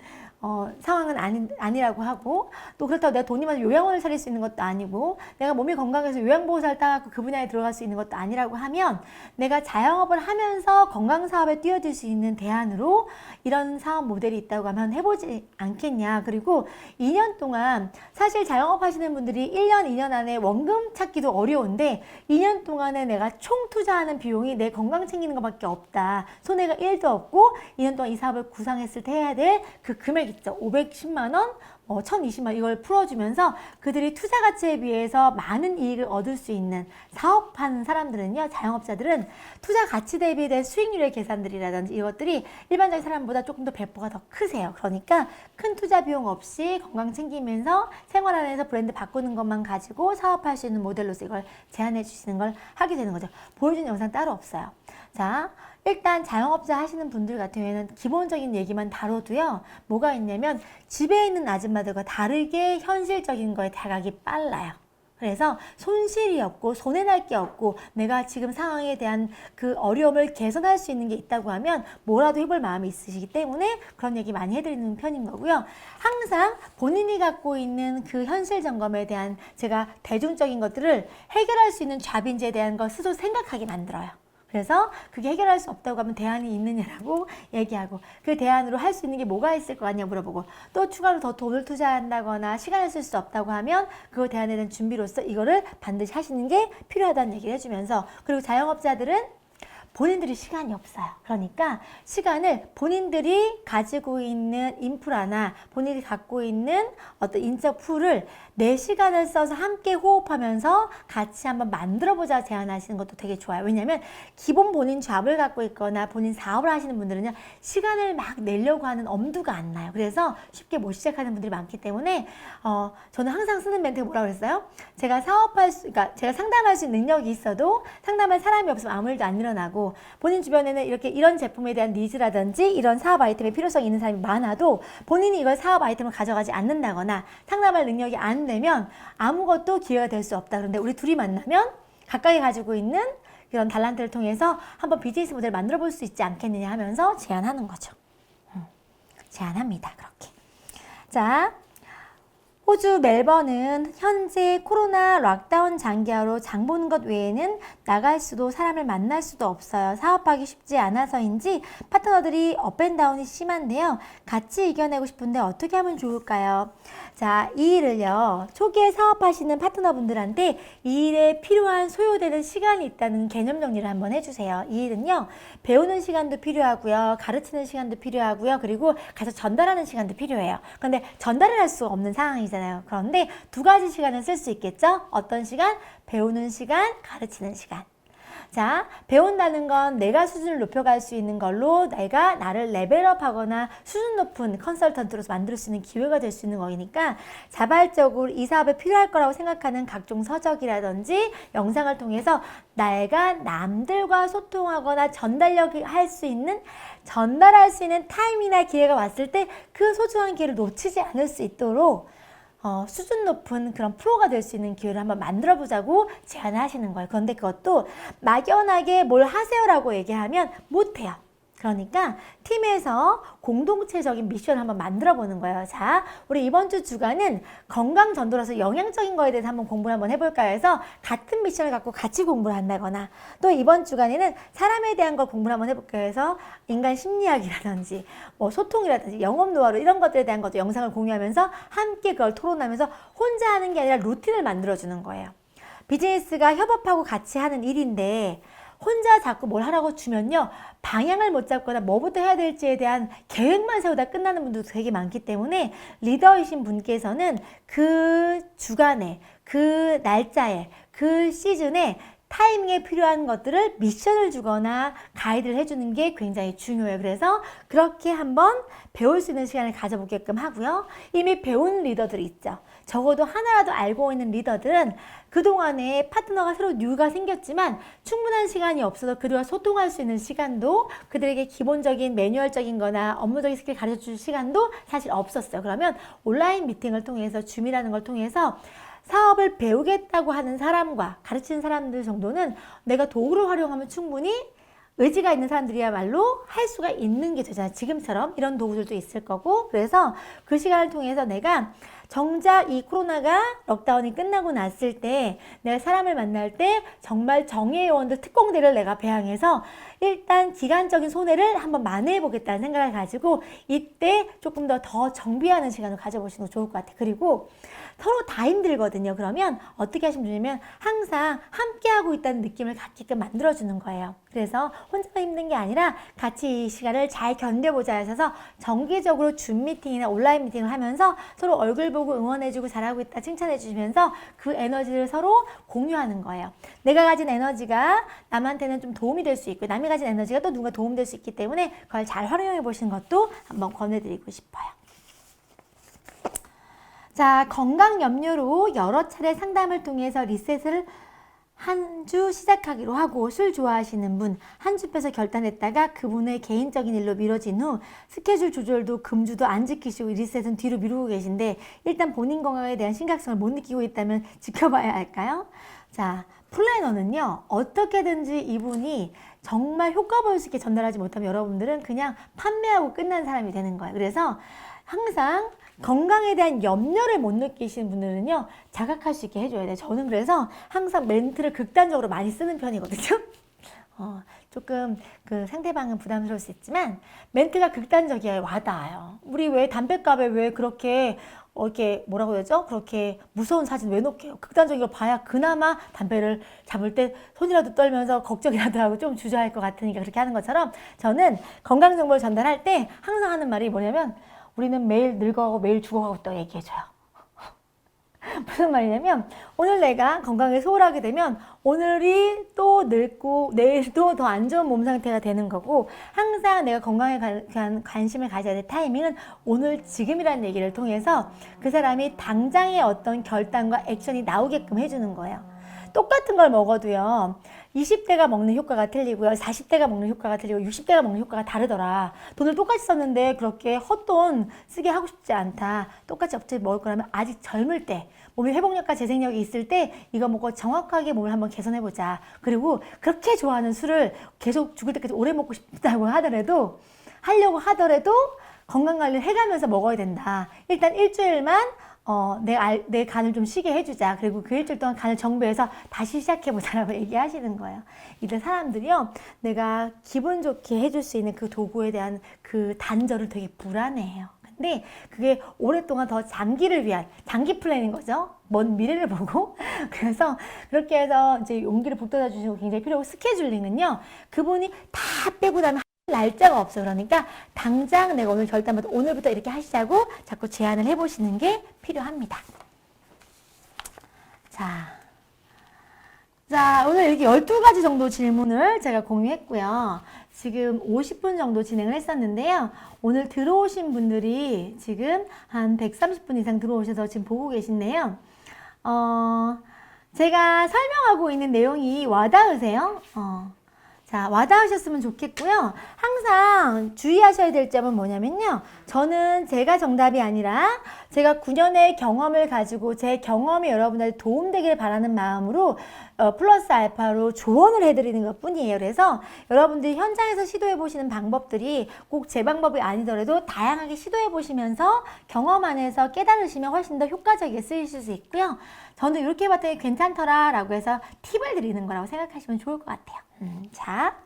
B: 상황은 아니라고 하고 또 그렇다고 내가 돈이 많아서 요양원을 차릴 수 있는 것도 아니고 내가 몸이 건강해서 요양보호사를 따갖고 그 분야에 들어갈 수 있는 것도 아니라고 하면 내가 자영업을 하면서 건강사업에 뛰어들 수 있는 대안으로 이런 사업 모델이 있다고 하면 해보지 않겠냐. 그리고 2년 동안 사실 자영업 하시는 분들이 1년, 2년 안에 원금 찾기도 어려운데 2년 동안에 내가 총 투자하는 비용이 내 건강 챙기는 것밖에 없다. 손해가 1도 없고 2년 동안 이 사업을 구상했을 때 해야 될 그 금액 있죠. 510만 원, 1020만 원 이걸 풀어주면서 그들이 투자 가치에 비해서 많은 이익을 얻을 수 있는 사업하는 사람들은요. 자영업자들은 투자 가치 대비된 수익률의 계산들이라든지 이것들이 일반적인 사람보다 조금 더 배포가 더 크세요. 그러니까 큰 투자 비용 없이 건강 챙기면서 생활 안에서 브랜드 바꾸는 것만 가지고 사업할 수 있는 모델로서 이걸 제안해 주시는 걸 하게 되는 거죠. 보여준 영상 따로 없어요. 자, 일단 자영업자 하시는 분들 같은 경우에는 기본적인 얘기만 다뤄도요. 뭐가 있냐면 집에 있는 아줌마들과 다르게 현실적인 거에 다가기 빨라요. 그래서 손실이 없고 손해날 게 없고 내가 지금 상황에 대한 그 어려움을 개선할 수 있는 게 있다고 하면 뭐라도 해볼 마음이 있으시기 때문에 그런 얘기 많이 해드리는 편인 거고요. 항상 본인이 갖고 있는 그 현실 점검에 대한 제가 대중적인 것들을 해결할 수 있는 잡인지에 대한 걸 스스로 생각하게 만들어요. 그래서 그게 해결할 수 없다고 하면 대안이 있느냐라고 얘기하고 그 대안으로 할 수 있는 게 뭐가 있을 거 아니냐 물어보고 또 추가로 더 돈을 투자한다거나 시간을 쓸 수 없다고 하면 그 대안에 대한 준비로서 이거를 반드시 하시는 게 필요하다는 얘기를 해주면서 그리고 자영업자들은 본인들이 시간이 없어요. 그러니까 시간을 본인들이 가지고 있는 인프라나 본인이 갖고 있는 어떤 인적 풀을 내 시간을 써서 함께 호흡하면서 같이 한번 만들어보자 제안하시는 것도 되게 좋아요. 왜냐하면 기본 본인 잡을 갖고 있거나 본인 사업을 하시는 분들은요. 시간을 막 내려고 하는 엄두가 안 나요. 그래서 쉽게 못 시작하는 분들이 많기 때문에 저는 항상 쓰는 멘트가 뭐라고 그랬어요? 제가 그러니까 제가 상담할 수 있는 능력이 있어도 상담할 사람이 없으면 아무 일도 안 일어나고 본인 주변에는 이런 제품에 대한 니즈라든지 이런 사업 아이템의 필요성이 있는 사람이 많아도 본인이 이걸 사업 아이템을 가져가지 않는다거나 상담할 능력이 안 되면 아무것도 기회가 될 수 없다. 그런데 우리 둘이 만나면 각각이 가지고 있는 이런 달란트를 통해서 한번 비즈니스 모델을 만들어 볼 수 있지 않겠느냐 하면서 제안하는 거죠. 제안합니다. 그렇게. 자, 호주 멜번은 현재 코로나 락다운 장기화로 장 보는 것 외에는 나갈 수도 사람을 만날 수도 없어요. 사업하기 쉽지 않아서인지 파트너들이 업앤다운이 심한데요. 같이 이겨내고 싶은데 어떻게 하면 좋을까요? 자, 이 일을요. 초기에 사업하시는 파트너분들한테 이 일에 필요한 소요되는 시간이 있다는 개념 정리를 한번 해주세요. 이 일은요. 배우는 시간도 필요하고요. 가르치는 시간도 필요하고요. 그리고 가서 전달하는 시간도 필요해요. 그런데 전달을 할 수 없는 상황이잖아요. 그런데 두 가지 시간을 쓸 수 있겠죠? 어떤 시간? 배우는 시간, 가르치는 시간. 자, 배운다는 건 내가 수준을 높여갈 수 있는 걸로 내가 나를 레벨업하거나 수준 높은 컨설턴트로서 만들 수 있는 기회가 될 수 있는 거니까 자발적으로 이 사업에 필요할 거라고 생각하는 각종 서적이라든지 영상을 통해서 내가 남들과 소통하거나 전달할 수 있는 타임이나 기회가 왔을 때 그 소중한 기회를 놓치지 않을 수 있도록 수준 높은 그런 프로가 될 수 있는 기회를 한번 만들어 보자고 제안을 하시는 거예요. 그런데 그것도 막연하게 뭘 하세요라고 얘기하면 못해요. 그러니까 팀에서 공동체적인 미션을 한번 만들어 보는 거예요. 자, 우리 이번 주 주간은 건강 전도라서 영양적인 거에 대해서 한번 공부를 한번 해볼까 해서 같은 미션을 갖고 같이 공부를 한다거나, 또 이번 주간에는 사람에 대한 걸 공부를 한번 해볼까 해서 인간 심리학이라든지 뭐 소통이라든지 영업 노하우 이런 것들에 대한 것도 영상을 공유하면서 함께 그걸 토론하면서 혼자 하는 게 아니라 루틴을 만들어주는 거예요. 비즈니스가 협업하고 같이 하는 일인데 혼자 자꾸 뭘 하라고 주면요, 방향을 못 잡거나 뭐부터 해야 될지에 대한 계획만 세우다 끝나는 분들도 되게 많기 때문에 리더이신 분께서는 그 주간에, 그 날짜에, 그 시즌에 타이밍에 필요한 것들을 미션을 주거나 가이드를 해주는 게 굉장히 중요해요. 그래서 그렇게 한번 배울 수 있는 시간을 가져보게끔 하고요. 이미 배운 리더들이 있죠. 적어도 하나라도 알고 있는 리더들은 그동안에 파트너가 새로 뉴가 생겼지만 충분한 시간이 없어서 그들과 소통할 수 있는 시간도, 그들에게 기본적인 매뉴얼적인 거나 업무적인 스킬 가르쳐 줄 시간도 사실 없었어요. 그러면 온라인 미팅을 통해서, 줌이라는 걸 통해서 사업을 배우겠다고 하는 사람과 가르치는 사람들 정도는 내가 도구를 활용하면 충분히 의지가 있는 사람들이야말로 할 수가 있는 게 되잖아요. 지금처럼 이런 도구들도 있을 거고. 그래서 그 시간을 통해서 내가 정작 이 코로나가 럭다운이 끝나고 났을 때 내가 사람을 만날 때 정말 정예요원들 특공대를 내가 배양해서 일단 기간적인 손해를 한번 만회해 보겠다는 생각을 가지고 이때 조금 더 정비하는 시간을 가져보시는 거 좋을 것 같아요. 그리고 서로 다 힘들거든요. 그러면 어떻게 하시면 좋냐면 항상 함께하고 있다는 느낌을 갖게끔 만들어주는 거예요. 그래서 혼자가 힘든 게 아니라 같이 이 시간을 잘 견뎌보자 하셔서 정기적으로 줌 미팅이나 온라인 미팅을 하면서 서로 얼굴 보고 응원해주고 잘하고 있다 칭찬해주시면서 그 에너지를 서로 공유하는 거예요. 내가 가진 에너지가 남한테는 좀 도움이 될 수 있고 남이 가진 에너지가 또 누군가 도움될 수 있기 때문에 그걸 잘 활용해 보시는 것도 한번 권해드리고 싶어요. 자, 건강 염려로 여러 차례 상담을 통해서 리셋을 한 주 시작하기로 하고 술 좋아하시는 분, 한 주 빼서 결단했다가 그분의 개인적인 일로 미뤄진 후 스케줄 조절도 금주도 안 지키시고 리셋은 뒤로 미루고 계신데 일단 본인 건강에 대한 심각성을 못 느끼고 있다면 지켜봐야 할까요? 자, 플래너는요, 어떻게든지 이분이 정말 효과 볼 수 있게 전달하지 못하면 여러분들은 그냥 판매하고 끝난 사람이 되는 거예요. 그래서 항상 건강에 대한 염려를 못 느끼시는 분들은요, 자각할 수 있게 해줘야 돼요. 저는 그래서 항상 멘트를 극단적으로 많이 쓰는 편이거든요. 조금 그 상대방은 부담스러울 수 있지만 멘트가 극단적이어야 와닿아요. 우리 왜 담뱃값에 왜 그렇게 이렇게 뭐라고 해야죠? 그렇게 무서운 사진 왜 놓게요? 극단적인 거 봐야 그나마 담배를 잡을 때 손이라도 떨면서 걱정이라도 하고 좀 주저할 것 같으니까 그렇게 하는 것처럼 저는 건강 정보를 전달할 때 항상 하는 말이 뭐냐면 우리는 매일 늙어가고 매일 죽어가고 또 얘기해줘요. 무슨 말이냐면 오늘 내가 건강에 소홀하게 되면 오늘이 또 늙고 내일도 더 안 좋은 몸 상태가 되는 거고 항상 내가 건강에 관심을 가져야 될 타이밍은 오늘 지금이라는 얘기를 통해서 그 사람이 당장의 어떤 결단과 액션이 나오게끔 해주는 거예요. 똑같은 걸 먹어도요. 20대가 먹는 효과가 틀리고요. 40대가 먹는 효과가 틀리고 60대가 먹는 효과가 다르더라. 돈을 똑같이 썼는데 그렇게 헛돈 쓰게 하고 싶지 않다. 똑같이 업체 먹을 거라면 아직 젊을 때 몸의 회복력과 재생력이 있을 때 이거 먹고 정확하게 몸을 한번 개선해보자. 그리고 그렇게 좋아하는 술을 계속 죽을 때까지 오래 먹고 싶다고 하더라도 하려고 건강관리를 해가면서 먹어야 된다. 일단 일주일만 내 간을 좀 쉬게 해주자. 그리고 그 일주일 동안 간을 정비해서 다시 시작해보자라고 얘기하시는 거예요. 이들 사람들이요, 내가 기분 좋게 해줄 수 있는 그 도구에 대한 그 단절을 되게 불안해해요. 근데 그게 오랫동안 더 장기를 위한 장기 플랜인 거죠. 먼 미래를 보고. 그래서 그렇게 해서 이제 용기를 북돋아 주시고 굉장히 필요하고 스케줄링은요, 그분이 다 빼고 나면 날짜가 없어. 그러니까 당장 내가 오늘 결단부터 오늘부터 이렇게 하시자고 자꾸 제안을 해보시는 게 필요합니다. 자, 자, 오늘 이렇게 12가지 정도 질문을 제가 공유했고요. 지금 50분 정도 진행을 했었는데요. 오늘 들어오신 분들이 지금 한 130분 이상 들어오셔서 지금 보고 계신데요. 제가 설명하고 있는 내용이 와닿으세요? 자, 와닿으셨으면 좋겠고요. 항상 주의하셔야 될 점은 뭐냐면요. 저는 제가 정답이 아니라 제가 9년의 경험을 가지고 제 경험이 여러분들한테 도움되길 바라는 마음으로 플러스 알파로 조언을 해드리는 것 뿐이에요. 그래서 여러분들이 현장에서 시도해 보시는 방법들이 꼭 제 방법이 아니더라도 다양하게 시도해 보시면서 경험 안에서 깨달으시면 훨씬 더 효과적이게 쓰이실 수 있고요. 저는 이렇게 해봤더니 괜찮더라 라고 해서 팁을 드리는 거라고 생각하시면 좋을 것 같아요. 자,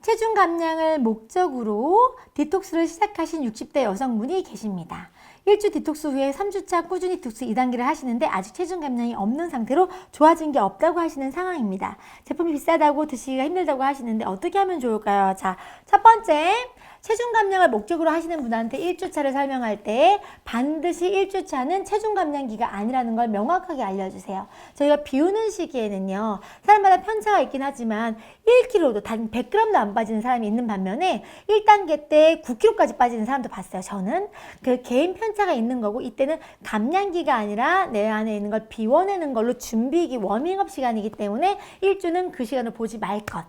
B: 체중 감량을 목적으로 디톡스를 시작하신 60대 여성분이 계십니다. 1주 디톡스 후에 3주차 꾸준히 디톡스 2단계를 하시는데 아직 체중 감량이 없는 상태로 좋아진 게 없다고 하시는 상황입니다. 제품이 비싸다고 드시기가 힘들다고 하시는데 어떻게 하면 좋을까요? 자, 첫 번째, 체중 감량을 목적으로 하시는 분한테 1주차를 설명할 때 반드시 1주차는 체중 감량기가 아니라는 걸 명확하게 알려주세요. 저희가 비우는 시기에는요, 사람마다 편차가 있긴 하지만 1kg도 단 100g도 안 빠지는 사람이 있는 반면에 1단계 때 9kg까지 빠지는 사람도 봤어요. 저는 그 개인 편차가 있는 거고, 이때는 감량기가 아니라 내 안에 있는 걸 비워내는 걸로 준비기 워밍업 시간이기 때문에 1주는 그 시간을 보지 말 것.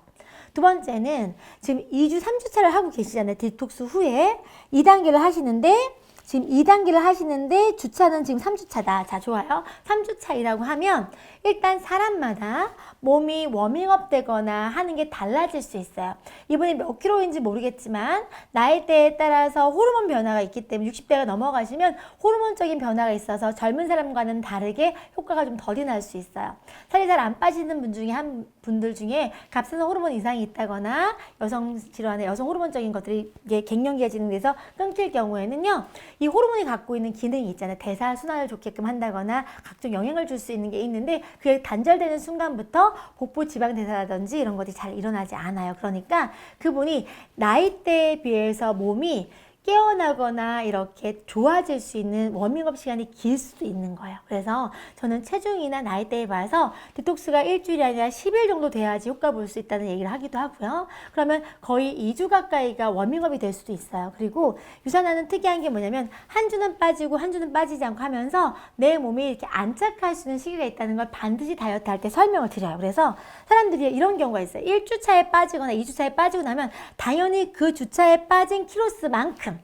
B: 두 번째는 지금 2주, 3주차를 하고 계시잖아요. 디톡스 후에 2단계를 하시는데 지금 2단계를 하시는데 주차는 지금 3주차다. 자, 좋아요. 3주차이라고 하면 일단 사람마다 몸이 워밍업 되거나 하는 게 달라질 수 있어요. 이분이 몇 킬로인지 모르겠지만 나이대에 따라서 호르몬 변화가 있기 때문에 60대가 넘어가시면 호르몬적인 변화가 있어서 젊은 사람과는 다르게 효과가 좀 덜이 날 수 있어요. 살이 잘 안 빠지는 분들 중에 갑상선 호르몬 이상이 있다거나 여성 질환에 여성 호르몬적인 것들이 갱년기가 진행돼서 끊길 경우에는요, 이 호르몬이 갖고 있는 기능이 있잖아요. 대사 순환을 좋게끔 한다거나 각종 영향을 줄 수 있는 게 있는데 그게 단절되는 순간부터 복부 지방 대사라든지 이런 것들이 잘 일어나지 않아요. 그러니까 그분이 나이대에 비해서 몸이 깨어나거나 이렇게 좋아질 수 있는 워밍업 시간이 길 수도 있는 거예요. 그래서 저는 체중이나 나이대에 봐서 디톡스가 일주일이 아니라 10일 정도 돼야지 효과 볼 수 있다는 얘기를 하기도 하고요. 그러면 거의 2주 가까이가 워밍업이 될 수도 있어요. 그리고 유산화는 특이한 게 뭐냐면 한 주는 빠지고 한 주는 빠지지 않고 하면서 내 몸이 이렇게 안착할 수 있는 시기가 있다는 걸 반드시 다이어트 할 때 설명을 드려요. 그래서 사람들이 이런 경우가 있어요. 1주차에 빠지거나 2주차에 빠지고 나면 당연히 그 주차에 빠진 키로수만큼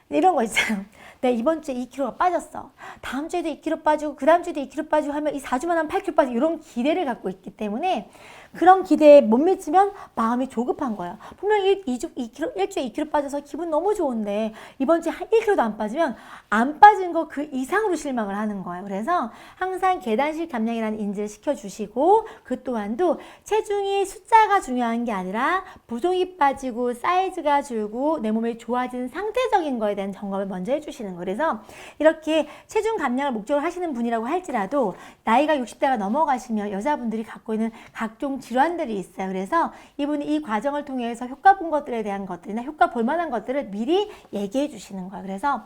B: 이런 거 있어요. 내가 이번 주에 2kg가 빠졌어. 다음 주에도 2kg 빠지고 그 다음 주에도 2kg 빠지고 하면 이 4주만 하면 8kg 빠지고 이런 기대를 갖고 있기 때문에 그런 기대에 못 미치면 마음이 조급한 거예요. 분명히 일주에 2kg 빠져서 기분 너무 좋은데 이번 주에 한 1kg도 안 빠지면 안 빠진 거 그 이상으로 실망을 하는 거예요. 그래서 항상 계단식 감량이라는 인지를 시켜주시고 그 또한도 체중이 숫자가 중요한 게 아니라 부종이 빠지고 사이즈가 줄고 내 몸이 좋아진 상태적인 거에 대한 점검을 먼저 해주시는 거예요. 그래서 이렇게 체중 감량을 목적으로 하시는 분이라고 할지라도 나이가 60대가 넘어가시면 여자분들이 갖고 있는 각종 질환들이 있어요. 그래서 이분이 이 과정을 통해서 효과 본 것들에 대한 것들이나 효과 볼 만한 것들을 미리 얘기해 주시는 거예요. 그래서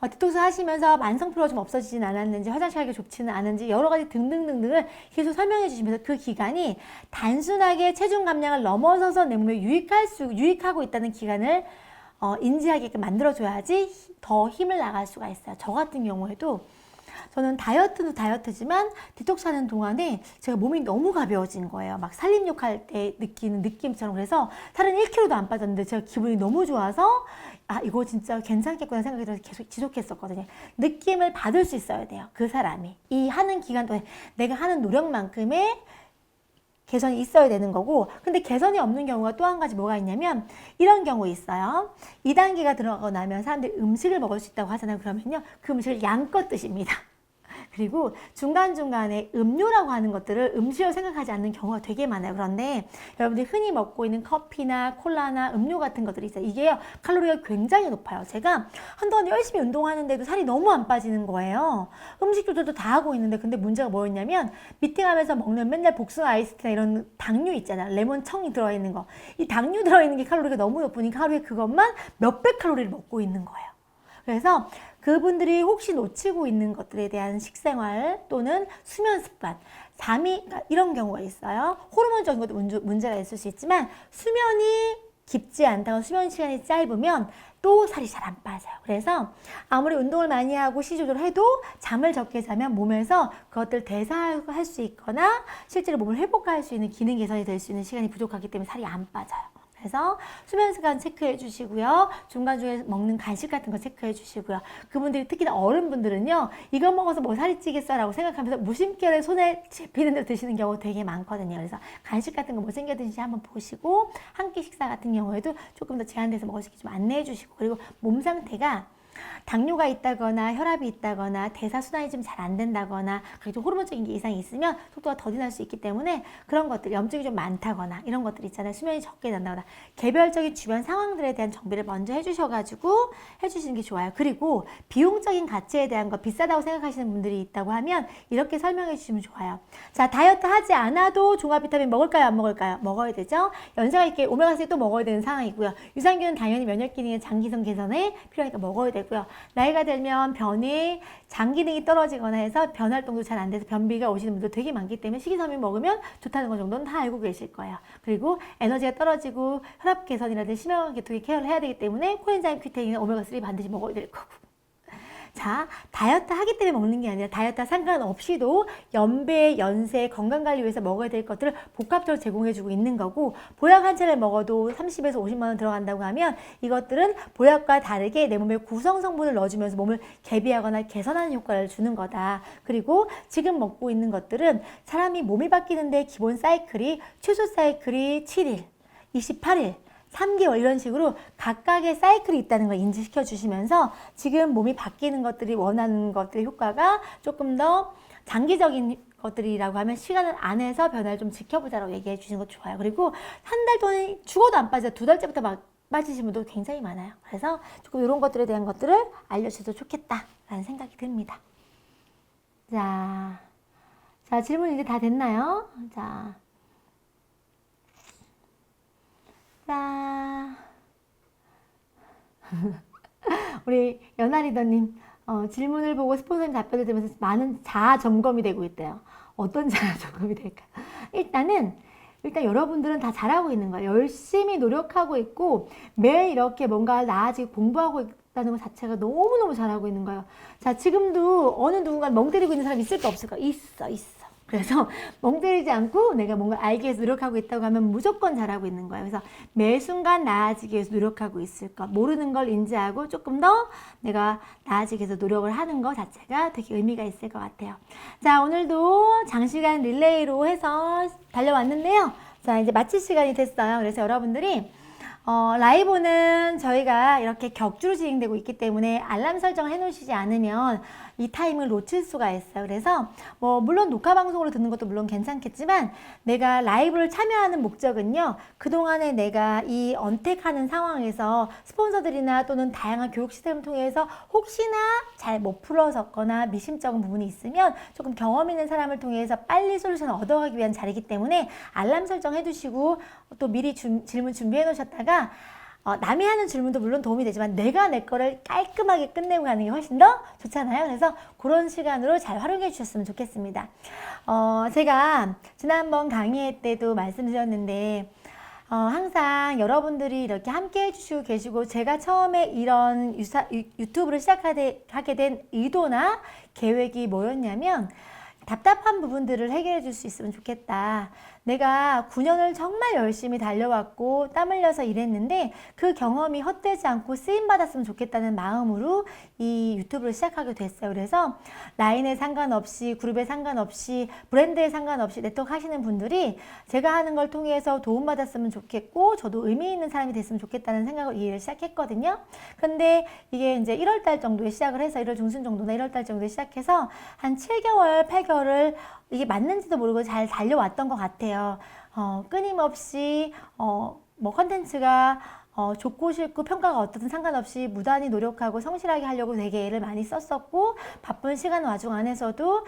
B: 디톡스 하시면서 만성피로가 좀 없어지진 않았는지, 화장실 가기 좋지는 않은지 여러 가지 등등등등을 계속 설명해 주시면서 그 기간이 단순하게 체중 감량을 넘어서서 내 몸에 유익하고 있다는 기간을 인지하게끔 만들어줘야지 더 힘을 나갈 수가 있어요. 저 같은 경우에도 저는 다이어트도 다이어트지만 디톡스 하는 동안에 제가 몸이 너무 가벼워진 거예요. 막 살림욕 할 때 느끼는 느낌처럼. 그래서 살은 1kg도 안 빠졌는데 제가 기분이 너무 좋아서 이거 진짜 괜찮겠구나 생각이 들어서 계속 지속했었거든요. 느낌을 받을 수 있어야 돼요. 그 사람이. 이 하는 기간 동안에 내가 하는 노력만큼의 개선이 있어야 되는 거고, 근데 개선이 없는 경우가 또 한 가지 뭐가 있냐면 이런 경우 있어요. 2단계가 들어가고 나면 사람들이 음식을 먹을 수 있다고 하잖아요. 그러면요, 그 음식을 양껏 드십니다. 그리고 중간중간에 음료라고 하는 것들을 음식으로 생각하지 않는 경우가 되게 많아요. 그런데 여러분들이 흔히 먹고 있는 커피나 콜라나 음료 같은 것들이 있어요. 이게요, 칼로리가 굉장히 높아요. 제가 한동안 열심히 운동하는데도 살이 너무 안 빠지는 거예요. 음식 조절도 다 하고 있는데, 근데 문제가 뭐였냐면 미팅하면서 먹는 맨날 복숭아 아이스티나 이런 당류 있잖아요. 레몬청이 들어있는 거. 이 당류 들어있는 게 칼로리가 너무 높으니까 하루에 그것만 몇백 칼로리를 먹고 있는 거예요. 그래서 그분들이 혹시 놓치고 있는 것들에 대한 식생활 또는 수면 습관, 잠이 이런 경우가 있어요. 호르몬적인 것도 문제가 있을 수 있지만 수면이 깊지 않다고 수면 시간이 짧으면 또 살이 잘 안 빠져요. 그래서 아무리 운동을 많이 하고 식이 조절해도 잠을 적게 자면 몸에서 그것들 대사할 수 있거나 실제로 몸을 회복할 수 있는 기능 개선이 될 수 있는 시간이 부족하기 때문에 살이 안 빠져요. 그래서 수면 시간 체크해 주시고요. 중간중간에 먹는 간식 같은 거 체크해 주시고요. 그분들이 특히나 어른분들은요. 이거 먹어서 뭐 살이 찌겠어 라고 생각하면서 무심결에 손에 잡히는 대로 드시는 경우 되게 많거든요. 그래서 간식 같은 거 뭐 챙겨 드시는지 한번 보시고 한 끼 식사 같은 경우에도 조금 더 제한돼서 먹을 수 있게 좀 안내해 주시고 그리고 몸 상태가 당뇨가 있다거나 혈압이 있다거나 대사순환이 좀 잘 안 된다거나 그리고 호르몬적인 게 이상이 있으면 속도가 더디날 수 있기 때문에 그런 것들, 염증이 좀 많다거나 이런 것들 있잖아요. 수면이 적게 난다거나 개별적인 주변 상황들에 대한 정비를 먼저 해주셔가지고 해주시는 게 좋아요. 그리고 비용적인 가치에 대한 거 비싸다고 생각하시는 분들이 있다고 하면 이렇게 설명해 주시면 좋아요. 자, 다이어트 하지 않아도 종합 비타민 먹을까요? 안 먹을까요? 먹어야 되죠. 연세가 있게 오메가3 또 먹어야 되는 상황이고요. 유산균은 당연히 면역 기능의 장기성 개선에 필요하니까 먹어야 되고요. 나이가 들면 변이, 장 기능이 떨어지거나 해서 변 활동도 잘 안 돼서 변비가 오시는 분들 되게 많기 때문에 식이섬유 먹으면 좋다는 것 정도는 다 알고 계실 거예요. 그리고 에너지가 떨어지고 혈압 개선이라든지 심혈관계통의 케어를 해야 되기 때문에 코엔자임 Q10이나 오메가3 반드시 먹어야 될 거고. 자, 다이어트 하기 때문에 먹는 게 아니라 다이어트와 상관없이도 연배, 연세, 건강관리 위해서 먹어야 될 것들을 복합적으로 제공해주고 있는 거고 보약 한 차를 먹어도 30에서 50만 원 들어간다고 하면 이것들은 보약과 다르게 내 몸에 구성 성분을 넣어주면서 몸을 개비하거나 개선하는 효과를 주는 거다. 그리고 지금 먹고 있는 것들은 사람이 몸이 바뀌는데 기본 사이클이 최소 사이클이 7일, 28일, 3개월 이런 식으로 각각의 사이클이 있다는 걸 인지시켜 주시면서 지금 몸이 바뀌는 것들이 원하는 것들의 효과가 조금 더 장기적인 것들이라고 하면 시간을 안에서 변화를 좀 지켜보자라고 얘기해 주시는 거 좋아요. 그리고 한 달 동안 죽어도 안 빠져 2달째부터 막 빠지신 분도 굉장히 많아요. 그래서 조금 이런 것들에 대한 것들을 알려주셔도 좋겠다라는 생각이 듭니다. 자, 질문 이제 다 됐나요? 자. 우리 연아리더님 질문을 보고 스폰서님 답변을 들으면서 많은 자아 점검이 되고 있대요. 어떤 자아 점검이 될까요? 일단 여러분들은 다 잘하고 있는 거예요. 열심히 노력하고 있고 매일 이렇게 뭔가 나아지고 공부하고 있다는 것 자체가 너무너무 잘하고 있는 거예요. 자, 지금도 어느 누군가 멍 때리고 있는 사람 있을까 없을까? 있어. 그래서 멍 때리지 않고 내가 뭔가 알기 위해서 노력하고 있다고 하면 무조건 잘하고 있는 거예요. 그래서 매 순간 나아지기 위해서 노력하고 있을 것. 모르는 걸 인지하고 조금 더 내가 나아지기 위해서 노력을 하는 것 자체가 되게 의미가 있을 것 같아요. 자, 오늘도 장시간 릴레이로 해서 달려왔는데요. 자, 이제 마칠 시간이 됐어요. 그래서 여러분들이 라이브는 저희가 이렇게 격주로 진행되고 있기 때문에 알람 설정을 해놓으시지 않으면 이 타임을 놓칠 수가 있어요. 그래서 물론 녹화 방송으로 듣는 것도 물론 괜찮겠지만 내가 라이브를 참여하는 목적은요. 그동안에 내가 이 언택하는 상황에서 스폰서들이나 또는 다양한 교육 시스템을 통해서 혹시나 잘 못 풀어졌거나 미심쩍은 부분이 있으면 조금 경험 있는 사람을 통해서 빨리 솔루션을 얻어가기 위한 자리이기 때문에 알람 설정해 두시고 또 미리 질문 준비해 놓으셨다가 남이 하는 질문도 물론 도움이 되지만 내가 내 거를 깔끔하게 끝내고 가는 게 훨씬 더 좋잖아요. 그래서 그런 시간으로 잘 활용해 주셨으면 좋겠습니다. 제가 지난번 강의 때도 말씀드렸는데 항상 여러분들이 이렇게 함께 해주시고 계시고 제가 처음에 이런 유튜브를 시작하게 된 의도나 계획이 뭐였냐면 답답한 부분들을 해결해 줄 수 있으면 좋겠다. 내가 9년을 정말 열심히 달려왔고 땀 흘려서 일했는데 그 경험이 헛되지 않고 쓰임받았으면 좋겠다는 마음으로 이 유튜브를 시작하게 됐어요. 그래서 라인에 상관없이 그룹에 상관없이 브랜드에 상관없이 네트워크 하시는 분들이 제가 하는 걸 통해서 도움받았으면 좋겠고 저도 의미 있는 사람이 됐으면 좋겠다는 생각으로 이 일을 시작했거든요. 근데 이게 이제 1월달 정도에 시작을 해서 1월 중순 정도나 1월달 정도에 시작해서 한 7개월, 8개월을 이게 맞는지도 모르고 잘 달려왔던 것 같아요. 끊임없이 컨텐츠가 좋고 싫고 평가가 어떻든 상관없이 무단히 노력하고 성실하게 하려고 되게 애를 많이 썼었고 바쁜 시간 와중 안에서도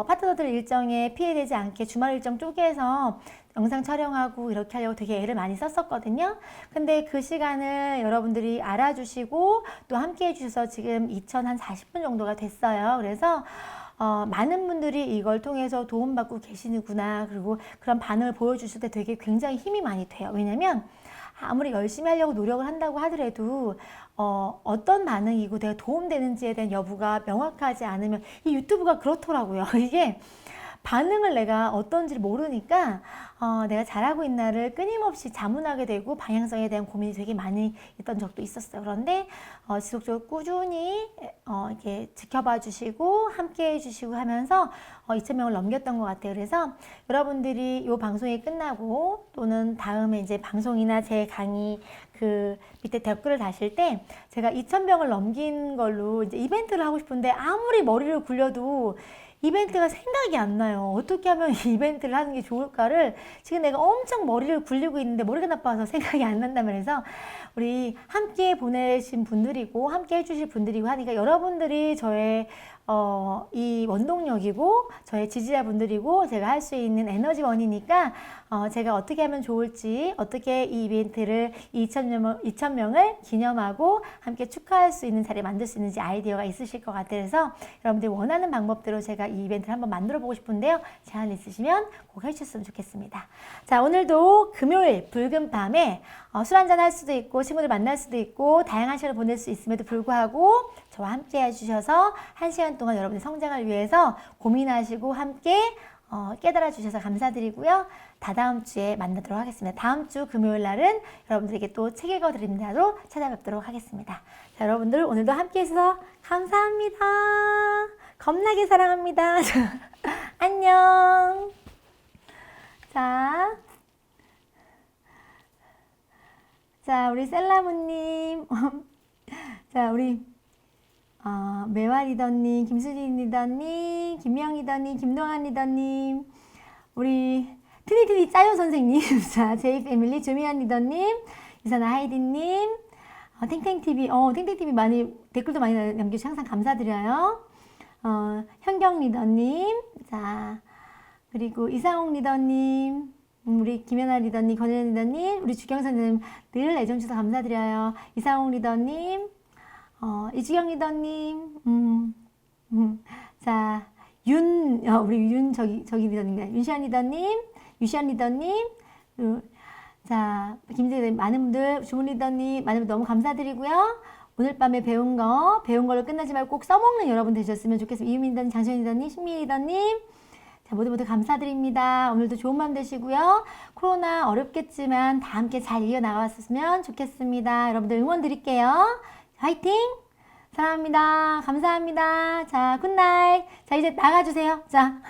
B: 파트너들 일정에 피해되지 않게 주말 일정 쪼개서 영상 촬영하고 이렇게 하려고 되게 애를 많이 썼었거든요. 근데 그 시간을 여러분들이 알아주시고 또 함께 해주셔서 지금 2040분 정도가 됐어요. 그래서 많은 분들이 이걸 통해서 도움받고 계시는구나. 그리고 그런 반응을 보여주실 때 되게 굉장히 힘이 많이 돼요. 왜냐면 아무리 열심히 하려고 노력을 한다고 하더라도 어떤 반응이고 내가 도움되는지에 대한 여부가 명확하지 않으면 이 유튜브가 그렇더라고요. 이게 반응을 내가 어떤지를 모르니까 내가 잘하고 있나를 끊임없이 자문하게 되고 방향성에 대한 고민이 되게 많이 있던 적도 있었어요. 그런데 지속적으로 꾸준히 이렇게 지켜봐 주시고 함께 해주시고 하면서 2,000명을 넘겼던 것 같아요. 그래서 여러분들이 이 방송이 끝나고 또는 다음에 이제 방송이나 제 강의 그 밑에 댓글을 다실 때 제가 2,000명을 넘긴 걸로 이제 이벤트를 하고 싶은데 아무리 머리를 굴려도 이벤트가 생각이 안 나요. 어떻게 하면 이 이벤트를 하는 게 좋을까를 지금 내가 엄청 머리를 굴리고 있는데 머리가 나빠서 생각이 안 난다 말해서 우리 함께 보내신 분들이고 함께 해주실 분들이고 하니까 여러분들이 저의 이 원동력이고 저의 지지자분들이고 제가 할 수 있는 에너지원이니까 제가 어떻게 하면 좋을지 어떻게 이 이벤트를 2,000명을 기념하고 함께 축하할 수 있는 자리 만들 수 있는지 아이디어가 있으실 것 같아서 여러분들이 원하는 방법대로 제가 이 이벤트를 한번 만들어 보고 싶은데요. 제안 있으시면 꼭 해주셨으면 좋겠습니다. 자, 오늘도 금요일 붉은 밤에 술 한잔 할 수도 있고 친구들 만날 수도 있고 다양한 시간을 보낼 수 있음에도 불구하고 저와 함께 해주셔서 1시간 동안 여러분의 성장을 위해서 고민하시고 함께 깨달아 주셔서 감사드리고요. 다다음 주에 만나도록 하겠습니다. 다음 주 금요일 날은 여러분들에게 또 책 읽어드립니다로 찾아뵙도록 하겠습니다. 자, 여러분들 오늘도 함께 해주셔서 감사합니다. 겁나게 사랑합니다. 안녕. 자, 우리 셀라무님. 자, 우리 매화 리더님, 김수진 리더님, 김명 리더님, 김동환 리더님, 우리 트니트니 짜요 선생님, 자, 제이 패밀리 조미연 리더님, 유사나 하이디님, 탱탱TV, 탱탱TV 많이, 댓글도 많이 남겨주셔서 항상 감사드려요. 현경 리더님, 자, 그리고 이상홍 리더님, 우리 김연아 리더님, 권혜연 리더님, 우리 주경선 리더님 늘 애정 주셔서 감사드려요. 이상홍 리더님, 이주경 리더님, 자, 우리 저기 리더님, 윤시안 리더님, 유시안 리더님, 자, 김재 리더님, 많은 분들, 주문 리더님, 많은 분들 너무 감사드리고요. 오늘 밤에 배운 걸로 끝나지 말고 꼭 써먹는 여러분 되셨으면 좋겠습니다. 이유민 리더님, 장시현 리더님, 신미 리더님, 자, 모두 감사드립니다. 오늘도 좋은 밤 되시고요. 코로나 어렵겠지만 다 함께 잘 이겨나갔으면 좋겠습니다. 여러분들 응원 드릴게요. 화이팅! 사랑합니다. 감사합니다. 자, 굿나잇. 자, 이제 나가주세요. 자,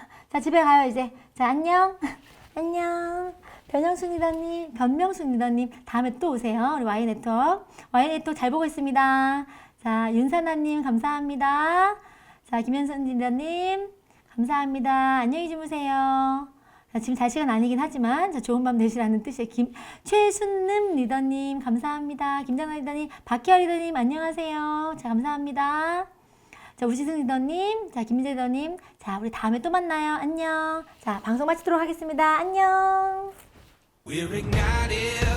B: 집에 가요, 이제. 자, 안녕. 안녕. 변명순 리더님, 다음에 또 오세요. 우리 Y네트워크 잘 보고 있습니다. 자, 윤사나님, 감사합니다. 자, 김현선 리더님, 감사합니다. 안녕히 주무세요. 자, 지금 잘 시간 아니긴 하지만, 자, 좋은 밤 되시라는 뜻이에요. 최순님 리더님, 감사합니다. 김장아 리더님, 박혜아 리더님, 안녕하세요. 자, 감사합니다. 자, 우시승 리더님, 자, 김민재 리더님, 자, 우리 다음에 또 만나요. 안녕. 자, 방송 마치도록 하겠습니다. 안녕.
A: We're ignited.